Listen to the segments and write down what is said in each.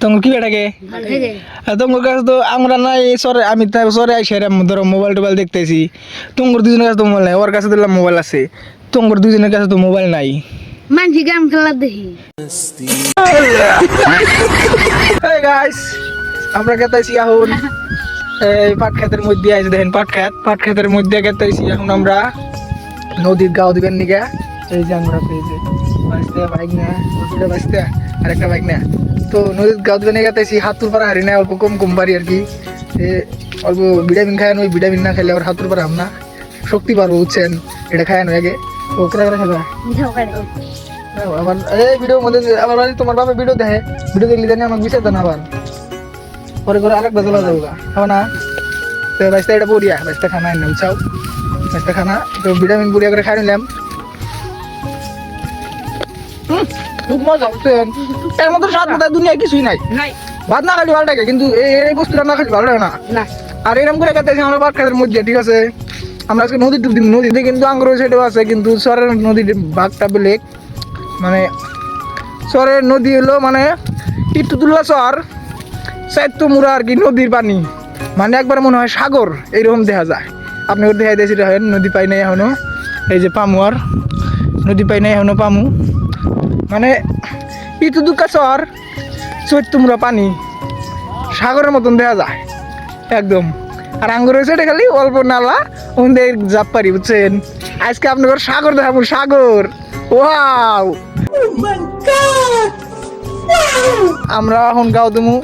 তোমার কি এটাকে তোমার কাছে তো আমরা নাই সরে আমি তাই সরে আইসি ধরো মোবাইল টোবাইল দেখতেছি তোমার দুজনের কাছে তো মোবাইল নাই ওর কাছে দিলাম মোবাইল আছে তোমার দুজনের কাছে তো মোবাইল নাই মানছি গেম খেলা দেখি Hey guys, আমরা গেতাইছি এখন এই পাট ক্ষেতের মধ্যে আইছে দেখেন পাট ক্ষেতের মধ্যে গেতাইছি এখন আমরা নদীর গাও দিবেন নিগা এই যে আমরা পেয়েছি বাসতে বাইক না ওটা বাসতে আর একটা বাইক না তো নদীর গাও দিবেন গেতাইছি হাতুর পাড়া হারি না অল্প কম পারি আর কি অল্প ভিটামিন খায় ওই ভিটামিন না খেলে আবার হাতুর পাড়া না শক্তি পারবো বুঝছেন এটা খায় না আগে তো কেরা কেরা খাবা আবার এই ভিডিওর মধ্যে আবার তোমার বাবা ভিডিও দেখে ভিডিও দেখলে জানি আমাকে বিচার দেন আবার পরে করে আরেক বেজলা যাবো খাবো না তো বাইশটা এটা বড়িয়া বাইশটা খানা এনে উঠাও বাইশটা খানা তো ভিটামিন বড়িয়া করে খাই নিলাম খুব মজা বুঝছেন এর মধ্যে স্বাদ বোধহয় দুনিয়ায় কিছুই নাই ভাত না খালি ভালো লাগে কিন্তু এই বস্তুটা না খালি ভালো লাগে না আর এরকম করে খেতে আমরা ভাত খাতের মধ্যে ঠিক আছে আমরা আজকে নদী ডুব দিন নদীতে কিন্তু আঙ্গুর সাইডেও আছে কিন্তু সরের নদীর ভাগটা বেলেগ মানে চরের নদী হলো মানে টিটুতুল্লা চর চাইতো মুড়া আর কি নদীর পানি মানে একবার মনে হয় সাগর এইরকম দেখা যায় আপনি ওর দেখাই দিয়েছি নদী পাই নাই এখনো এই যে পামু আর নদী পাই নাই এখনো পামু মানে টিটুতুকা চর চৈত্য মুড়া পানি সাগরের মতন দেখা যায় একদম আর আঙ্গুর হয়েছে এটা খালি অল্প নালা ওদের জাপ পারি বুঝছেন আজকে আপনার সাগর দেখাবো সাগর ওয়াও আমরা এখন গাও দেবো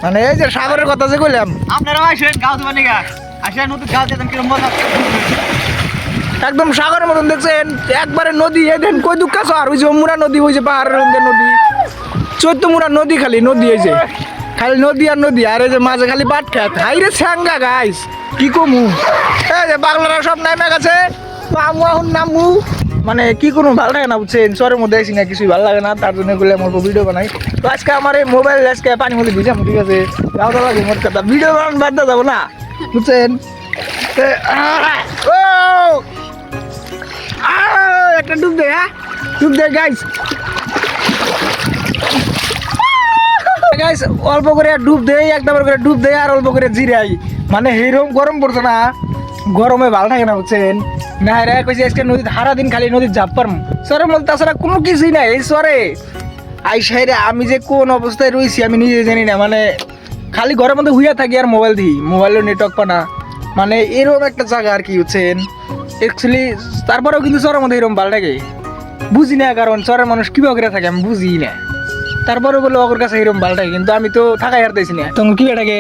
মানে এই যে সাগরের কথা যে কইলাম আপনারা আসেন গাও দেবেন নিগা আসেন নতুন গাও দেন কিরকম মজা একদম সাগরের মতন দেখছেন একবারে নদী এই দেন কই দুঃখ আর ওই যে মুরা নদী ওই যে পাহাড়ের মধ্যে নদী চৈত্য মুরা নদী খালি নদী এই যে খালি নদী আর এই যে মাঝে খালি বাট খেত হাই রে স্যাঙ্গা গাইস কি কমু এই যে বাংলারা সব নামে গেছে আমু এখন নামু মানে কি কোনো ভালো লাগে না বুঝছেন চরের মধ্যে আইসি না কিছুই ভালো লাগে না তার জন্য বলে আমার ভিডিও বানাই তো আজকে আমার এই মোবাইল আজকে পানির মধ্যে ভিজাম ঠিক আছে ভালো লাগে মোট কথা ভিডিও বানান বাদ যাবো না বুঝছেন একটা ডুব দে হ্যাঁ ডুব দে গাইস গাইস অল্প করে ডুব দেই একবার করে ডুব দেই আর অল্প করে জিরাই মানে এইরকম গরম পড়ছে না গরমে ভালো থাকে না বুঝছেন না রে কইছি আজকে নদীতে সারা দিন খালি নদীর ঝাপ পারম সরে বলতে তাছাড়া কোনো কিছুই নাই এই সরে আইসাইরে আমি যে কোন অবস্থায় রয়েছি আমি নিজে জানি না মানে খালি ঘরের মধ্যে হুইয়া থাকি আর মোবাইল দিই মোবাইলের নেটওয়ার্ক পানা মানে এরকম একটা জায়গা আর কি বুঝছেন অ্যাকচুয়ালি তারপরেও কিন্তু চরের মধ্যে এরকম ভালো লাগে বুঝি না কারণ চরের মানুষ কীভাবে করে থাকে আমি বুঝি না তারপরে বলে ওর কাছে এরকম ভালো থাকে কিন্তু আমি তো থাকাই হারতেছি না তোমার কি এটাকে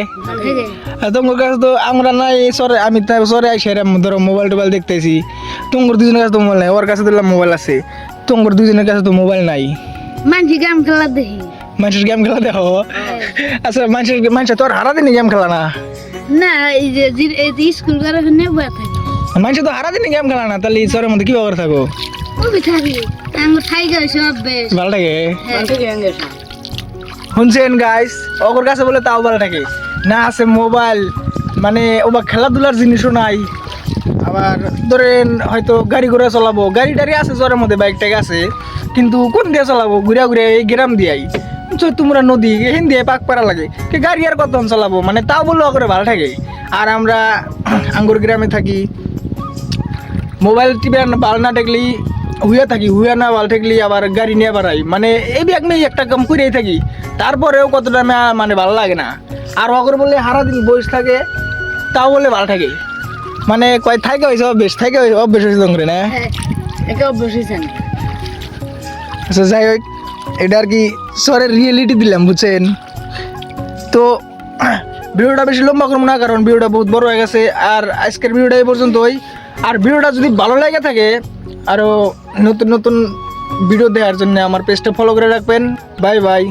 তোমার কাছে তো আমরা নাই সরে আমি তাই সরে আইসি ধরো মোবাইল টোবাইল দেখতেছি তোমার দুজনের কাছে তো মোবাইল নাই ওর কাছে দিলাম মোবাইল আছে তোমার দুজনের কাছে তো মোবাইল নাই মানছি গেম খেলা দেখি মানুষের গেম খেলা দেখো আচ্ছা মানুষের তোর হারা দিনই গেম খেলা না না এই যে স্কুল করে বয়ে থাকি মানুষের তো হারা দিনই গেম খেলা না তাহলে চরের মধ্যে কি খবর থাকো কবি থাকি আমার থাইগা সব বেশ ভালো থাকে শুনছেন গাইস ওর কাছে বলে তাও ভালো থাকে না আছে মোবাইল মানে ওবা খেলাধুলার জিনিসও নাই আবার ধরেন হয়তো গাড়ি ঘোড়া চালাবো গাড়ি টাড়ি আছে জ্বরের মধ্যে বাইক টাইক আছে কিন্তু কোন দিয়ে চালাবো ঘুরে এই গ্রাম দিয়াই তোমরা নদী এখান দিয়ে পাক পারা লাগে কি গাড়ি আর কত চালাবো মানে তাও বললে ওকে ভালো থাকে আর আমরা আঙ্গুর গ্রামে থাকি মোবাইল টিপে ভালো না দেখলি হুইয়া না ভালো থাকলি আবার গাড়ি নিয়ে বাড়াই মানে এই ব্যাগ নিয়ে একটা কাম করেই থাকি তারপরেও কতটা মানে ভালো লাগে না আর অগর বললে সারাদিন বয়স থাকে তাও বলে ভালো থাকে মানে কয় থাকে হয়েছে অভ্যেস থাকে অভ্যেস হয়েছে করে না আচ্ছা যাই হোক এটা আর কি শহরের রিয়েলিটি দিলাম বুঝছেন তো ভিডিওটা বেশি লম্বা করবো না কারণ ভিডিওটা বহুত বড় হয়ে গেছে আর আজকের ভিডিওটা এই পর্যন্তই আর ভিডিওটা যদি ভালো লাগে থাকে আরও নতুন ভিডিও দেখার জন্য আমার পেজটা ফলো করে রাখবেন বাই বাই।